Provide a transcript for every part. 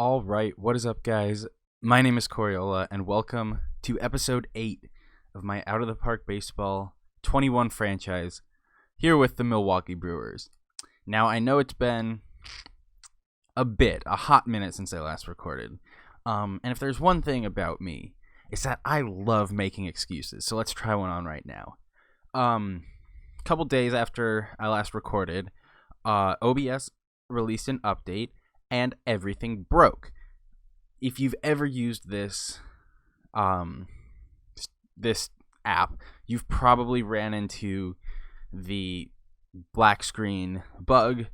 All right, what is up, guys? My name is Coriola, and welcome to episode 8 of my Out of the Park Baseball 21 franchise here with the Milwaukee Brewers. Now, I know it's been a hot minute since I last recorded. And if there's one thing about me, it's that I love making excuses. So let's try one on right now. A couple days after I last recorded, OBS released an update and everything broke. If you've ever used this app, you've probably ran into the black screen bug,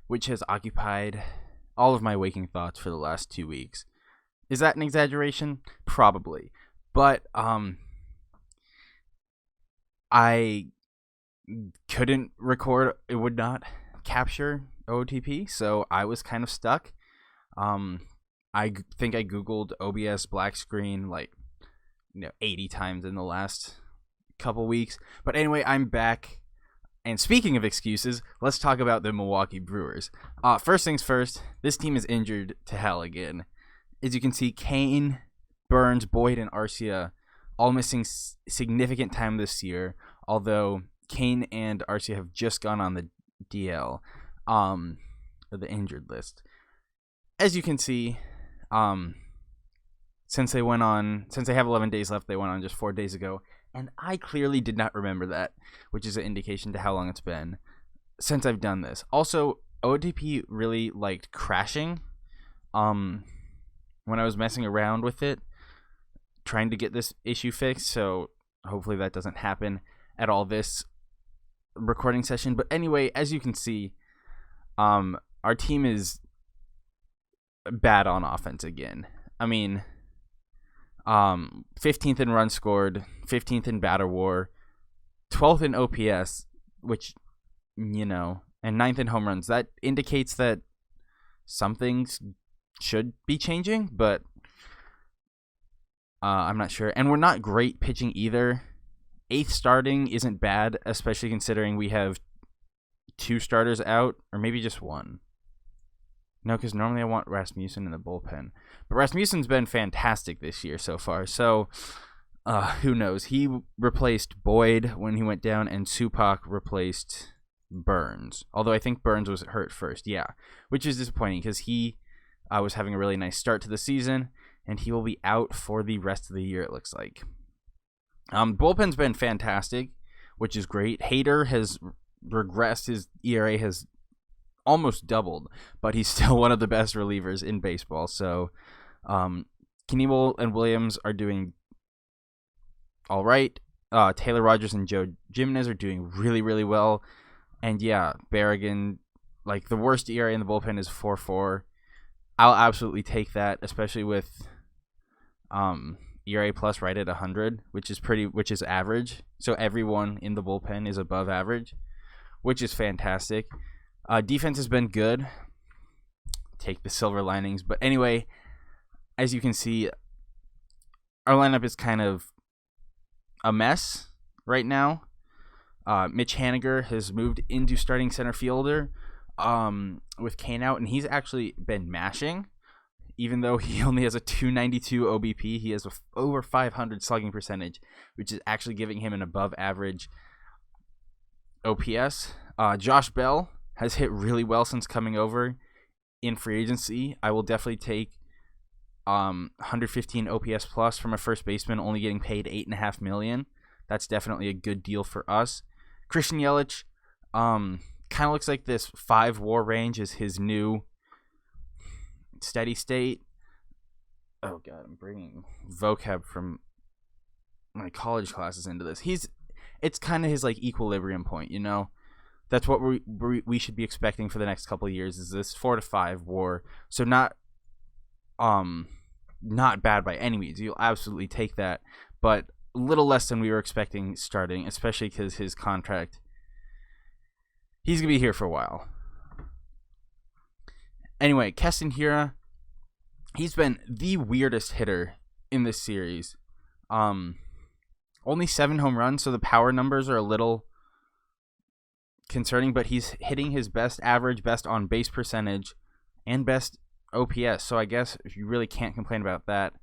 which has occupied all of my waking thoughts for the last 2 weeks. Is that an exaggeration? Probably. But I couldn't record. It would not capture OTP, so I was kind of stuck. I think I googled OBS black screen 80 times in the last couple weeks. But anyway, I'm back. And speaking of excuses, let's talk about the Milwaukee Brewers. First things first, this team is injured to hell again. As you can see, Kane, Burns, Boyd, and Arcia all missing significant time this year, although Kane and Arcia have just gone on the DL, the injured list. As you can see, since they have 11 days left, they went on just 4 days ago, and I clearly did not remember that, which is an indication to how long it's been since I've done this. Also, OTP really liked crashing when I was messing around with it, trying to get this issue fixed, so hopefully that doesn't happen at all this recording session. But anyway, as you can see, our team is bad on offense again. I mean, 15th in runs scored, 15th in batter war, 12th in OPS, which, and 9th in home runs. That indicates that some things should be changing, but I'm not sure. And we're not great pitching either. 8th starting isn't bad, especially considering we have 2 starters out, or maybe just 1. No, because normally I want Rasmussen in the bullpen. But Rasmussen's been fantastic this year so far, so who knows? He replaced Boyd when he went down, and Supak replaced Burns. Although I think Burns was hurt first, yeah. Which is disappointing, because he was having a really nice start to the season, and he will be out for the rest of the year, it looks like. Bullpen's been fantastic, which is great. Hader has regressed. His ERA has almost doubled, but he's still one of the best relievers in baseball. So Knievel and Williams are doing all right. Taylor Rogers and Joe Jimenez are doing really, really well. And yeah, Berrigan, the worst ERA in the bullpen is 4.4. I'll absolutely take that, especially with ERA plus right at 100, which is average. So everyone in the bullpen is above average, which is fantastic. Defense has been good. Take the silver linings. But anyway, as you can see, our lineup is kind of a mess right now. Mitch Haniger has moved into starting center fielder with Kane out, and he's actually been mashing. Even though he only has a 292 OBP, he has over 500 slugging percentage, which is actually giving him an above average OPS. Josh Bell has hit really well since coming over in free agency. I will definitely take 115 OPS plus from a first baseman only getting paid $8.5 million. That's definitely a good deal for us. Christian Yelich kind of looks like this 5 WAR range is his new steady state. Oh god, I'm bringing vocab from my college classes into this. It's kind of his equilibrium point, That's what we should be expecting for the next couple of years, is this 4 to 5 WAR. So not bad by any means. You'll absolutely take that, but a little less than we were expecting starting, especially because his contract, he's gonna be here for a while. Anyway, Keston Hiura, he's been the weirdest hitter in this series. Only 7 home runs, so the power numbers are a little concerning, but he's hitting his best average, best on base percentage, and best OPS, so I guess if you really can't complain about that.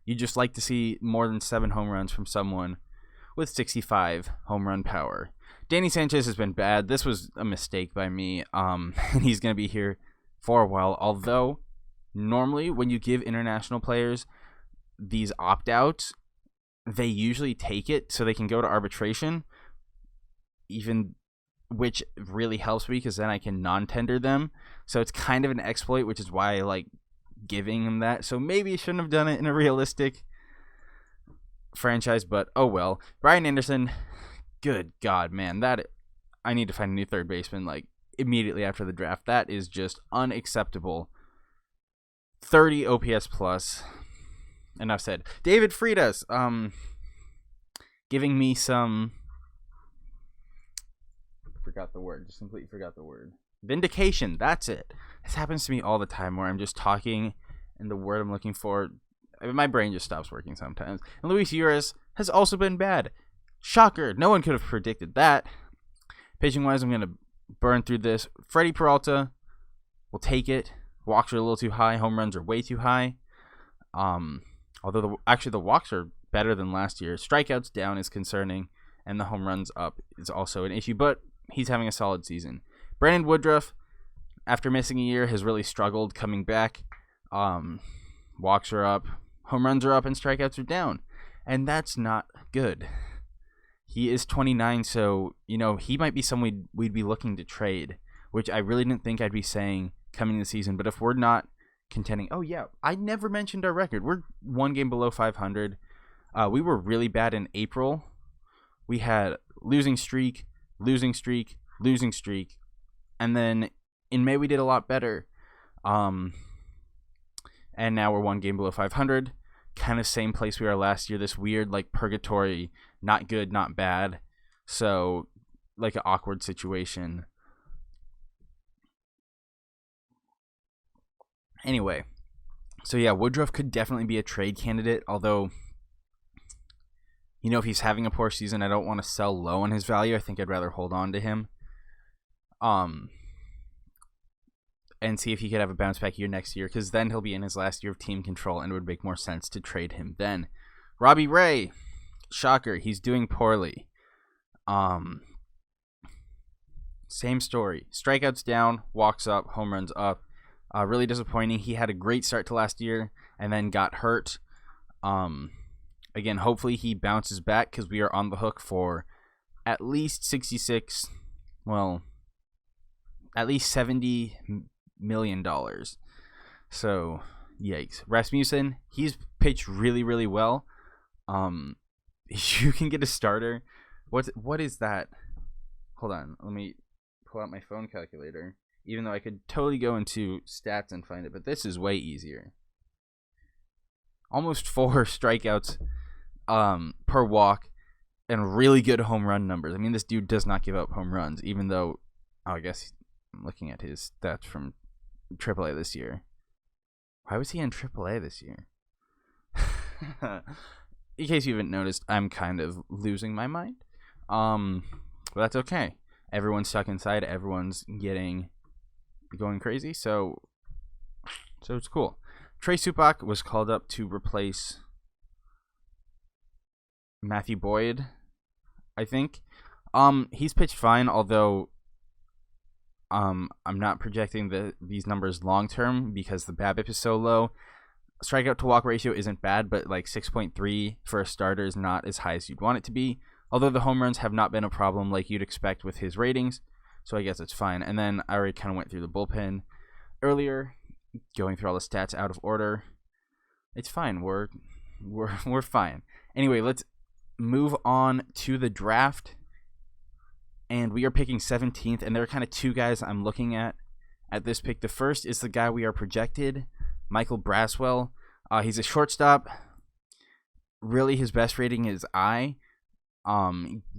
You just like to see more than 7 home runs from someone with 65 home run power. Danny Sanchez has been bad. This was a mistake by me, and he's going to be here for a while. Although, normally when you give international players these opt-outs, they usually take it so they can go to arbitration, which really helps me because then I can non-tender them. So it's kind of an exploit, which is why I like giving him that. So maybe he shouldn't have done it in a realistic franchise, but oh well. Brian Anderson, good God, man, that I need to find a new third baseman like immediately after the draft. That is just unacceptable. 30 OPS plus. Enough said. David Freitas, giving me some. Forgot the word. Just completely forgot the word. Vindication. That's it. This happens to me all the time where I'm just talking and the word I'm looking for, my brain just stops working sometimes. And Luis Urias has also been bad. Shocker. No one could have predicted that. Pitching-wise, I'm going to burn through this. Freddie Peralta will take it. Walks are a little too high. Home runs are way too high. Although the walks are better than last year. Strikeouts down is concerning, and the home runs up is also an issue, but he's having a solid season. Brandon Woodruff, after missing a year, has really struggled coming back. Walks are up, home runs are up, and strikeouts are down. And that's not good. He is 29, so, he might be someone we'd be looking to trade, which I really didn't think I'd be saying coming this season. But if we're not contending... Oh, yeah, I never mentioned our record. We're 1 game below 500. We were really bad in April. We had losing streak, and then in May we did a lot better. And now we're 1 game below 500. Kind of same place we were last year. This weird like purgatory, not good, not bad. So like an awkward situation. Anyway, so yeah, Woodruff could definitely be a trade candidate. Although, if he's having a poor season, I don't want to sell low on his value. I think I'd rather hold on to him. And see if he could have a bounce back year next year, because then he'll be in his last year of team control and it would make more sense to trade him then. Robbie Ray, shocker, he's doing poorly. Same story. Strikeouts down, walks up, home runs up. Really disappointing. He had a great start to last year and then got hurt. Again, hopefully he bounces back because we are on the hook for at least 66, at least $70 million. So, yikes. Rasmussen, he's pitched really, really well. You can get a starter. What is that? Hold on. Let me pull out my phone calculator. Even though I could totally go into stats and find it, but this is way easier. Almost 4 strikeouts per walk and really good home run numbers. I mean, this dude does not give up home runs, even though, I guess I'm looking at his stats from AAA this year. Why was he in AAA this year? In case you haven't noticed, I'm kind of losing my mind. But that's okay. Everyone's stuck inside. Everyone's going crazy. So it's cool. Trey Supak was called up to replace Matthew Boyd, I think. He's pitched fine, although I'm not projecting these numbers long term because the BABIP is so low. Strikeout to walk ratio isn't bad, but like 6.3 for a starter is not as high as you'd want it to be. Although the home runs have not been a problem like you'd expect with his ratings, so I guess it's fine. And then I already kind of went through the bullpen earlier, going through all the stats out of order. It's fine. We're fine. Anyway, let's move on to the draft. And we are picking 17th, and there are kind of 2 guys I'm looking at this pick. The first is the guy we are projected, Michael Braswell. He's a shortstop. Really, his best rating is I.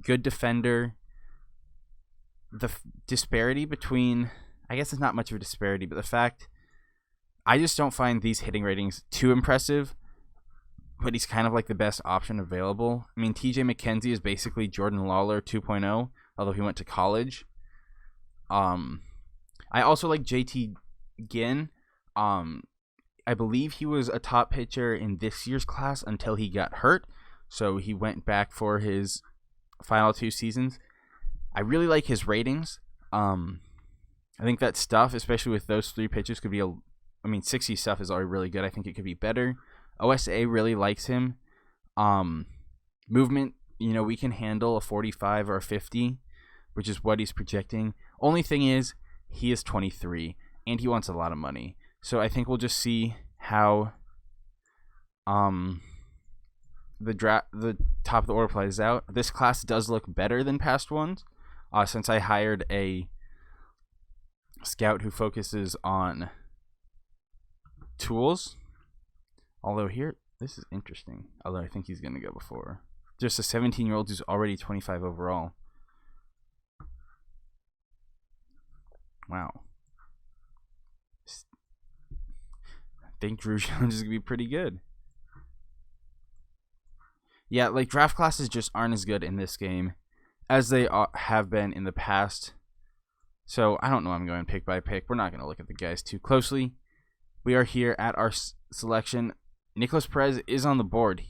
Good defender. The disparity between, I guess it's not much of a disparity, but the fact, I just don't find these hitting ratings too impressive, but he's kind of like the best option available. I mean, TJ McKenzie is basically Jordan Lawler 2.0, although he went to college. I also like JT Ginn. I believe he was a top pitcher in this year's class until he got hurt. So he went back for his final 2 seasons. I really like his ratings. I think that stuff, especially with those 3 pitches, could be 60 stuff is already really good. I think it could be better. OSA really likes him. Movement, we can handle a 45 or a 50, which is what he's projecting. Only thing is, he is 23 and he wants a lot of money. So I think we'll just see how the top of the order plays out. This class does look better than past ones, since I hired a scout who focuses on tools. Although here, this is interesting. Although I think he's going to go before. Just a 17-year-old who's already 25 overall. Wow. I think Drew Jones is going to be pretty good. Yeah, like draft classes just aren't as good in this game as they have been in the past. So I don't know. I'm going pick by pick. We're not going to look at the guys too closely. We are here at our selection. Nicholas Perez is on the board.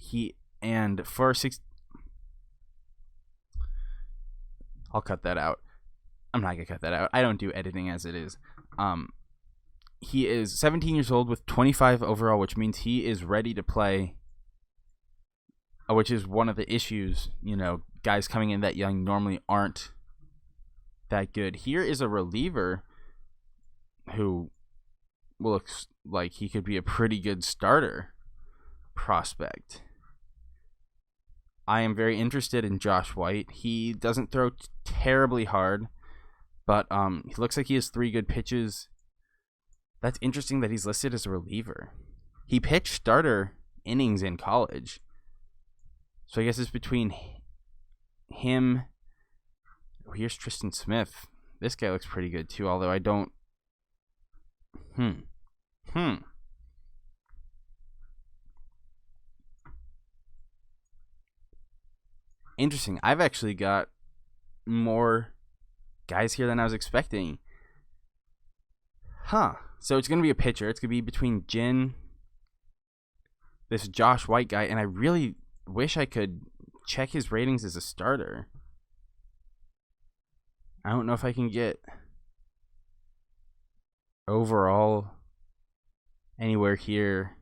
I'll cut that out. I'm not going to cut that out. I don't do editing as it is. He is 17 years old with 25 overall, which means he is ready to play, which is one of the issues. Guys coming in that young normally aren't that good. Here is a reliever who looks like he could be a pretty good starter prospect. I am very interested in Josh White. He doesn't throw terribly hard, but he looks like he has 3 good pitches. That's interesting that he's listed as a reliever. He pitched starter innings in college. So I guess it's between him. Oh, here's Tristan Smith. This guy looks pretty good too, although I don't. Interesting. I've actually got more guys here than I was expecting. So it's going to be a pitcher. It's going to be between this Josh White guy, and I really wish I could check his ratings as a starter. I don't know if I can get overall anywhere here.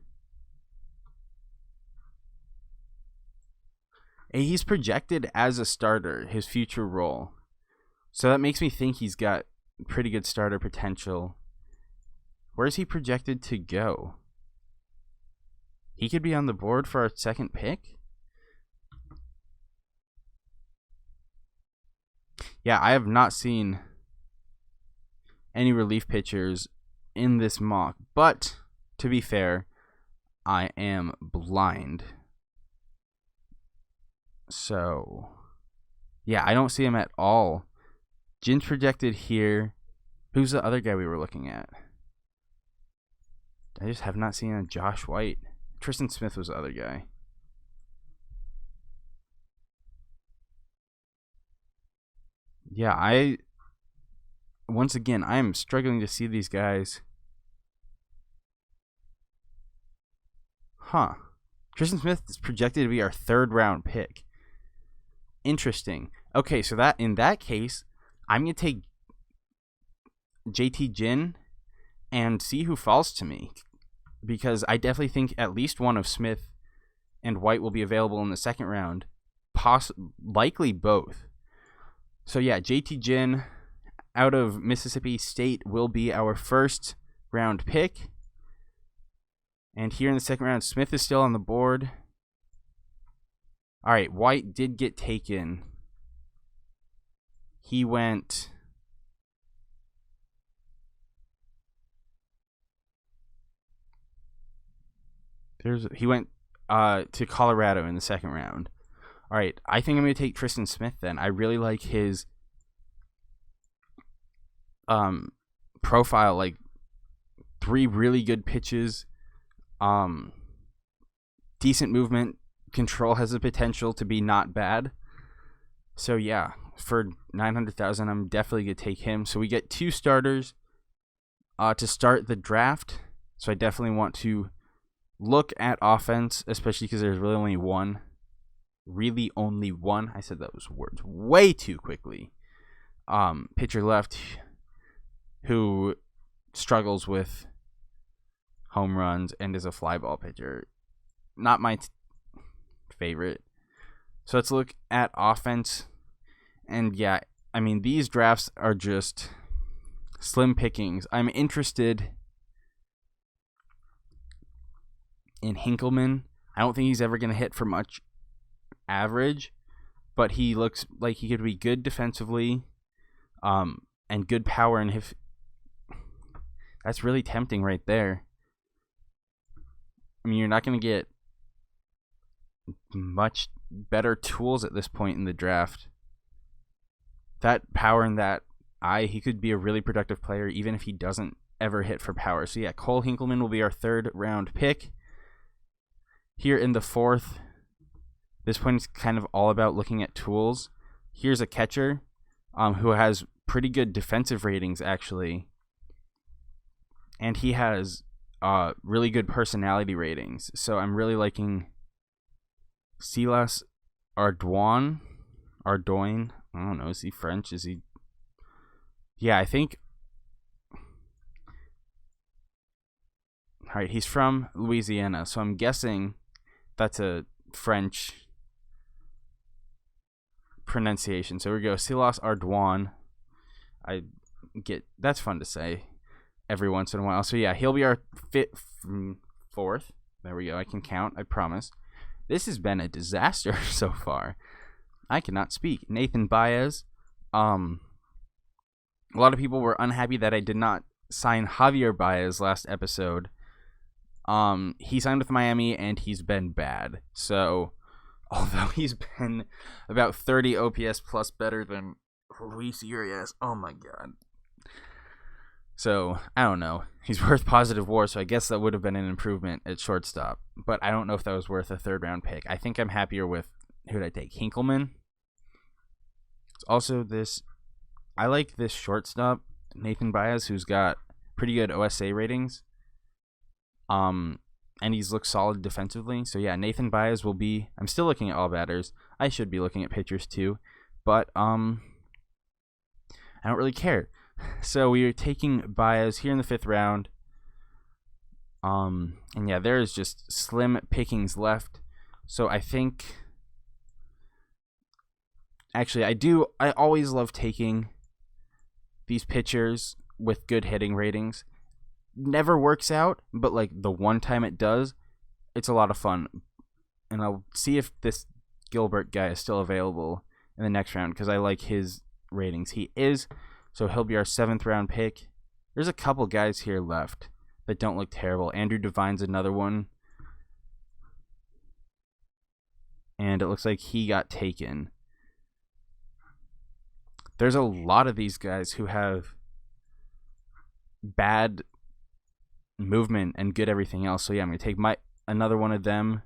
He's projected as a starter, his future role. So that makes me think he's got pretty good starter potential. Where is he projected to go? He could be on the board for our second pick? Yeah, I have not seen any relief pitchers in this mock. But, to be fair, I am blind. So, yeah, I don't see him at all. Jin's projected here. Who's the other guy we were looking at? I just have not seen a Josh White. Tristan Smith was the other guy. Yeah, once again, I am struggling to see these guys. Tristan Smith is projected to be our 3rd round pick. Interesting. Okay, so in that case, I'm going to take JT Jin and see who falls to me, because I definitely think at least one of Smith and White will be available in the 2nd round, likely both. So yeah, JT Jin out of Mississippi State will be our 1st round pick. And here in the 2nd round, Smith is still on the board. All right, White did get taken. He went... He went to Colorado in the 2nd round. All right, I think I'm going to take Tristan Smith then. I really like his profile, like 3 really good pitches, decent movement, control has the potential to be not bad. So yeah, for $900,000, I'm definitely going to take him. So we get 2 starters to start the draft. So I definitely want to look at offense, especially because there's really only one. Really only one. I said those words way too quickly. Pitcher left who struggles with home runs and is a fly ball pitcher. Not my favorite. So let's look at offense. And yeah, I mean, these drafts are just slim pickings. I'm interested in Hinkleman. I don't think he's ever going to hit for much average, but he looks like he could be good defensively, and good power. And if that's really tempting right there. I mean, you're not going to get much better tools at this point in the draft. That power and that eye, he could be a really productive player even if he doesn't ever hit for power. So yeah, Cole Hinkleman will be our 3rd round pick. Here in the 4th, this point is kind of all about looking at tools. Here's a catcher who has pretty good defensive ratings, actually. And he has really good personality ratings. So I'm really liking Silas Ardoin. I don't know. Is he French? Is he? Yeah, I think. All right, he's from Louisiana, so I'm guessing that's a French pronunciation. So here we go. Silas Ardoin. That's fun to say every once in a while. So yeah, he'll be our 4th. There we go. I can count. I promise. This has been a disaster so far. I cannot speak. Nathan Baez. A lot of people were unhappy that I did not sign Javier Baez last episode. He signed with Miami and he's been bad. So, although he's been about 30 OPS plus better than Luis Urias, oh my god. So, I don't know. He's worth positive WAR, so I guess that would have been an improvement at shortstop. But I don't know if that was worth a 3rd round pick. I think I'm happier with, who did I take? Hinkleman. It's also this, I like this shortstop, Nathan Baez, who's got pretty good OSA ratings. And he's looked solid defensively. So yeah, Nathan Baez will be, I'm still looking at all batters. I should be looking at pitchers too. But I don't really care. So we are taking Baez here in the 5th round. And yeah, there is just slim pickings left. So I think, actually, I always love taking these pitchers with good hitting ratings. Never works out, but like the one time it does, it's a lot of fun. And I'll see if this Gilbert guy is still available in the next round because I like his ratings. He is, so he'll be our 7th round pick. There's a couple guys here left that don't look terrible. Andrew Devine's another one. And it looks like he got taken. There's a lot of these guys who have bad movement and good everything else. So yeah, I'm going to take another one of them.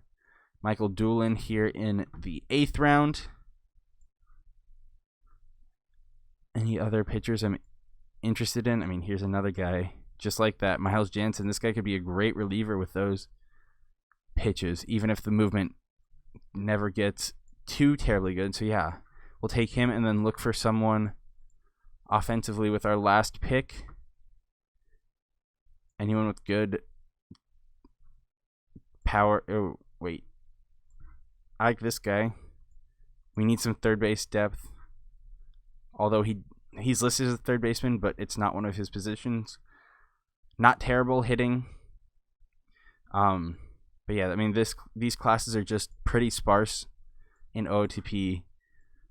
Michael Doolin here in the 8th round. Any other pitchers I'm interested in? I mean, here's another guy just like that. Miles Jansen. This guy could be a great reliever with those pitches, even if the movement never gets too terribly good. So yeah, we'll take him and then look for someone offensively with our last pick. Anyone with good power. Oh, wait. I like this guy. We need some third base depth. Although he's listed as a third baseman, but it's not one of his positions. Not terrible hitting. But yeah, I mean, these classes are just pretty sparse in OOTP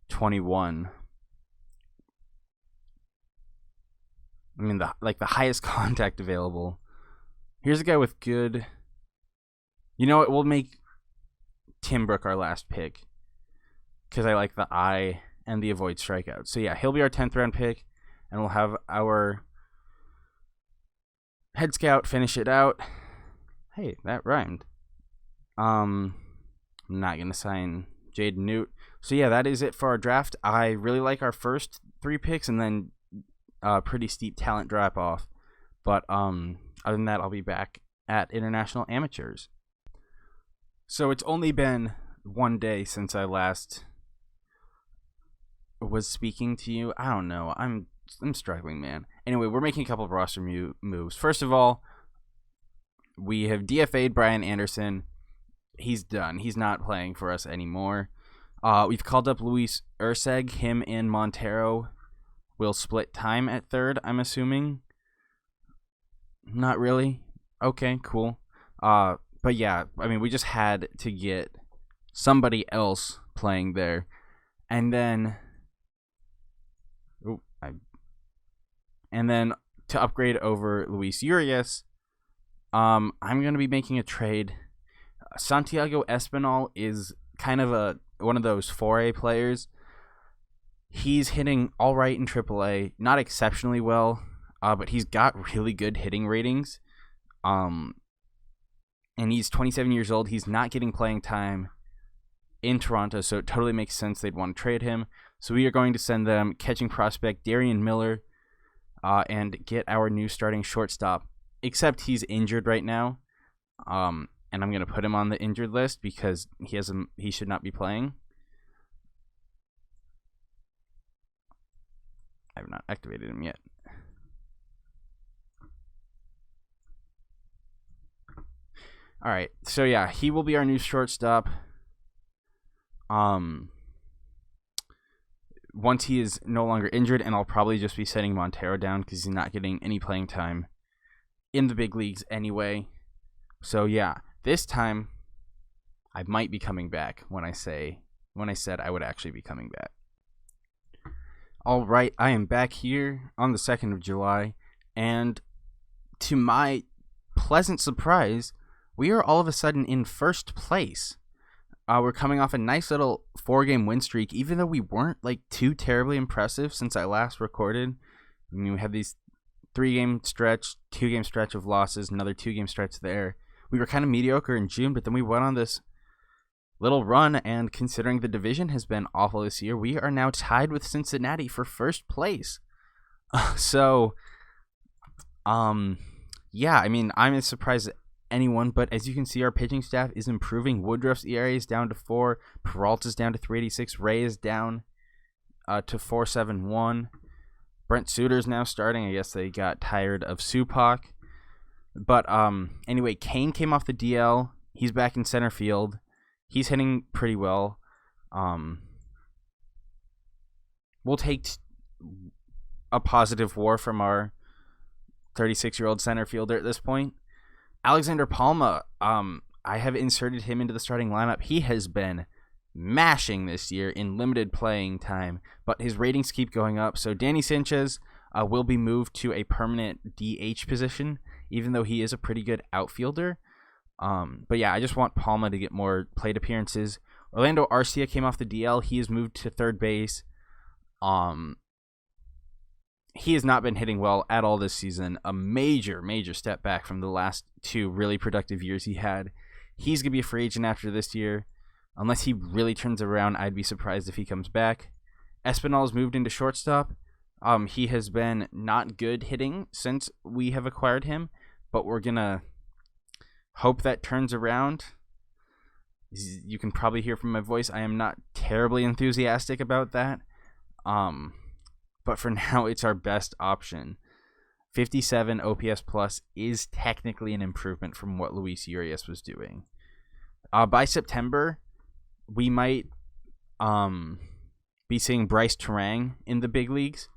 21. I mean, the highest contact available. Here's a guy with good. You know what? We'll make Tim Brook our last pick because I like the eye and the avoid strikeouts. So yeah, he'll be our 10th round pick, and we'll have our head scout finish it out. Hey, that rhymed. I'm not gonna sign Jaden Newt. So yeah, that is it for our draft. I really like our first 3 picks, and then pretty steep talent drop off. But other than that, I'll be back at International Amateurs. So it's only been one day since I last was speaking to you. I don't know. I'm struggling, man. Anyway, we're making a couple of roster moves. First of all, we have DFA'd Brian Anderson. He's done. He's not playing for us anymore. We've called up Luis Urseg. Him and Montero will split time at third, I'm assuming. Not really. Okay, cool. But yeah, I mean, we just had to get somebody else playing there. And then to upgrade over Luis Urias, I'm going to be making a trade. Santiago Espinal is kind of one of those 4A players. He's hitting all right in AAA, not exceptionally well, but he's got really good hitting ratings. And he's 27 years old. He's not getting playing time in Toronto, so it totally makes sense they'd want to trade him. So we are going to send them catching prospect Darian Miller and get our new starting shortstop, except he's injured right now. And I'm going to put him on the injured list because he should not be playing. I have not activated him yet. All right, so yeah, he will be our new shortstop. Once he is no longer injured, and I'll probably just be setting Montero down because he's not getting any playing time in the big leagues anyway. So yeah, this time I might be coming back when I said I would actually be coming back. All right, I am back here on the 2nd of July, and to my pleasant surprise, we are all of a sudden in first place. We're coming off a nice little 4-game win streak, even though we weren't like too terribly impressive since I last recorded. I mean, we had these 3-game stretch, 2-game stretch of losses, another 2-game stretch there. We were kind of mediocre in June, but then we went on this little run, and considering the division has been awful this year, we are now tied with Cincinnati for first place. So, yeah, I mean, I'm as surprised as anyone, but as you can see, our pitching staff is improving. Woodruff's ERA is down to 4, Peralta's down to 3.86, Ray is down to 4.71. Brent Suter's now starting. I guess they got tired of Supak. But anyway, Kane came off the DL. He's back in center field. He's hitting pretty well. We'll take a positive WAR from our 36-year-old center fielder at this point. Alexander Palma, I have inserted him into the starting lineup. He has been mashing this year in limited playing time, but his ratings keep going up. So Danny Sanchez will be moved to a permanent DH position, even though he is a pretty good outfielder. But yeah, I just want Palma to get more plate appearances. Orlando Arcia came off the DL. He has moved to third base. He has not been hitting well at all this season. A major step back from the last 2 really productive years he had. He's going to be a free agent after this year. Unless he really turns around, I'd be surprised if he comes back. Espinal's moved into shortstop. He has been not good hitting since we have acquired him, but we're going to hope that turns around. You can probably hear from my voice, I am not terribly enthusiastic about that. But for now, it's our best option. 57 OPS plus is technically an improvement from what Luis Urias was doing. By September, we might be seeing Bryce Terang in the big leagues.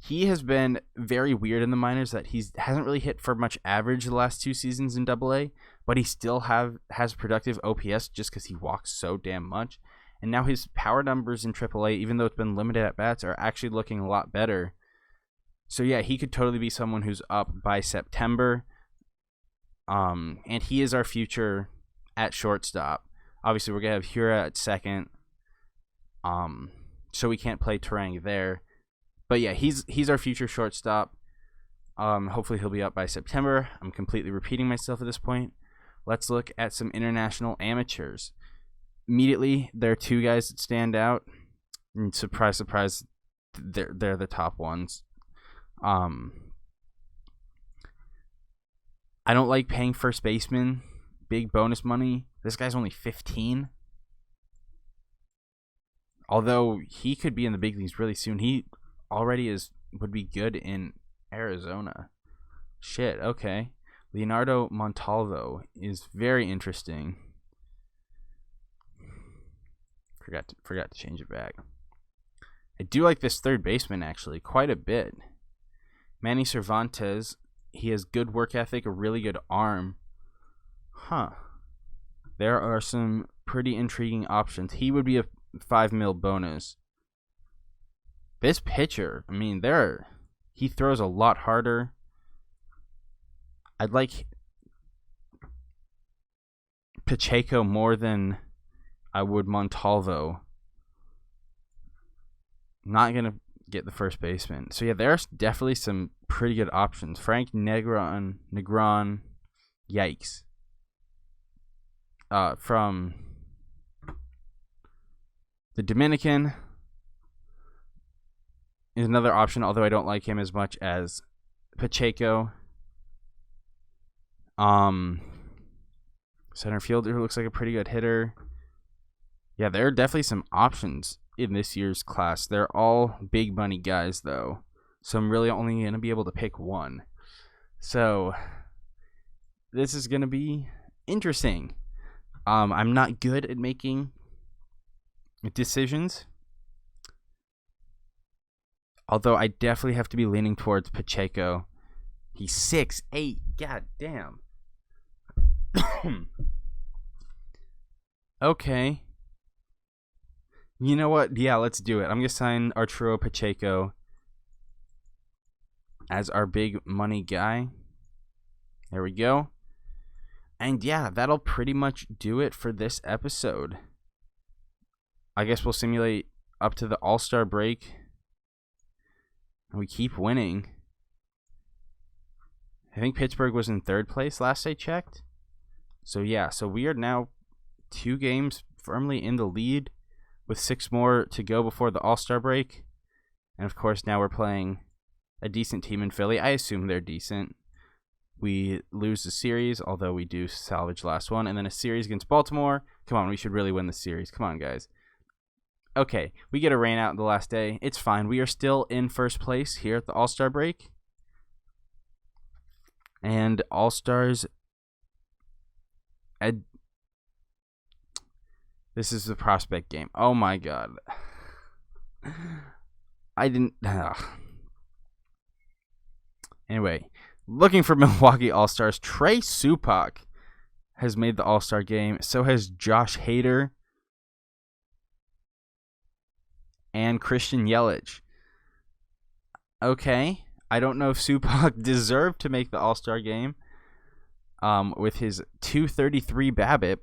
He has been very weird in the minors that he hasn't really hit for much average the last 2 seasons in AA, but he still has productive OPS just because he walks so damn much. And now his power numbers in AAA, even though it's been limited at bats, are actually looking a lot better. So yeah, he could totally be someone who's up by September. And he is our future at shortstop. Obviously, we're going to have Hura at second. So we can't play Terang there. But yeah, he's our future shortstop. Hopefully he'll be up by September. I'm completely repeating myself at this point. Let's look at some international amateurs. Immediately, there are 2 guys that stand out. And surprise, surprise, they're the top ones. I don't like paying first baseman big bonus money. This guy's only 15. Although he could be in the big leagues really soon. He already would be good in Arizona. Shit, okay. Leonardo Montalvo is very interesting. Forgot to change it back. I do like this third baseman, actually, quite a bit. Manny Cervantes, he has good work ethic, a really good arm. Huh. There are some pretty intriguing options. He would be a $5 million bonus. This pitcher, I mean, he throws a lot harder. I'd like Pacheco more than I would Montalvo. Not going to get the first baseman. So, yeah, there's definitely some pretty good options. Frank Negron, yikes. From the Dominican is another option, although I don't like him as much as Pacheco. Center fielder looks like a pretty good hitter. Yeah, there are definitely some options in this year's class. They're all big money guys, though. So I'm really only going to be able to pick one. So this is going to be interesting. I'm not good at making decisions. Although I definitely have to be leaning towards Pacheco. He's 6'8". God damn. Okay. You know what? Yeah, let's do it. I'm going to sign Arturo Pacheco as our big money guy. There we go. And yeah, that'll pretty much do it for this episode. I guess we'll simulate up to the All-Star break. And we keep winning. I think Pittsburgh was in third place last I checked. So yeah, so we are now 2 games firmly in the lead with 6 more to go before the All-Star break. And of course, now we're playing a decent team in Philly. I assume they're decent. We lose the series, although we do salvage last one. And then a series against Baltimore. Come on, we should really win the series. Come on, guys. Okay, we get a rain out the last day. It's fine. We are still in first place here at the All-Star break. And All-Stars... This is the prospect game. Oh my god. I didn't... Anyway, looking for Milwaukee All-Stars. Trey Supak has made the All-Star game. So has Josh Hader and Christian Yelich. Okay. I don't know if Supak deserved to make the All-Star game with his .233 BABIP,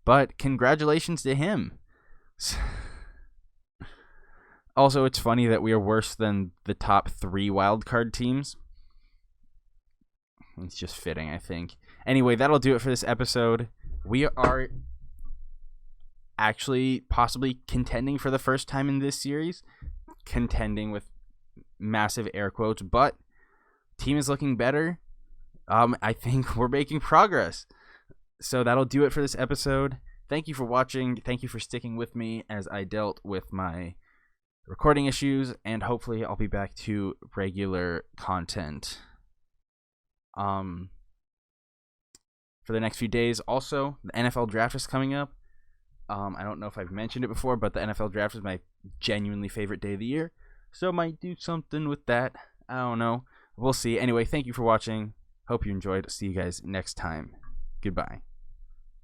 but congratulations to him. Also, it's funny that we are worse than the top 3 wildcard teams. It's just fitting, I think. Anyway, that'll do it for this episode. We are actually possibly contending for the first time in this series. Contending with massive air quotes, but team is looking better. I think we're making progress. So that'll do it for this episode. Thank you for watching. Thank you for sticking with me as I dealt with my recording issues, and hopefully I'll be back to regular content for the next few days. Also, the NFL draft is coming up. I don't know if I've mentioned it before, but the NFL draft is my genuinely favorite day of the year. So I might do something with that. I don't know. We'll see. Anyway, thank you for watching. Hope you enjoyed. See you guys next time. Goodbye.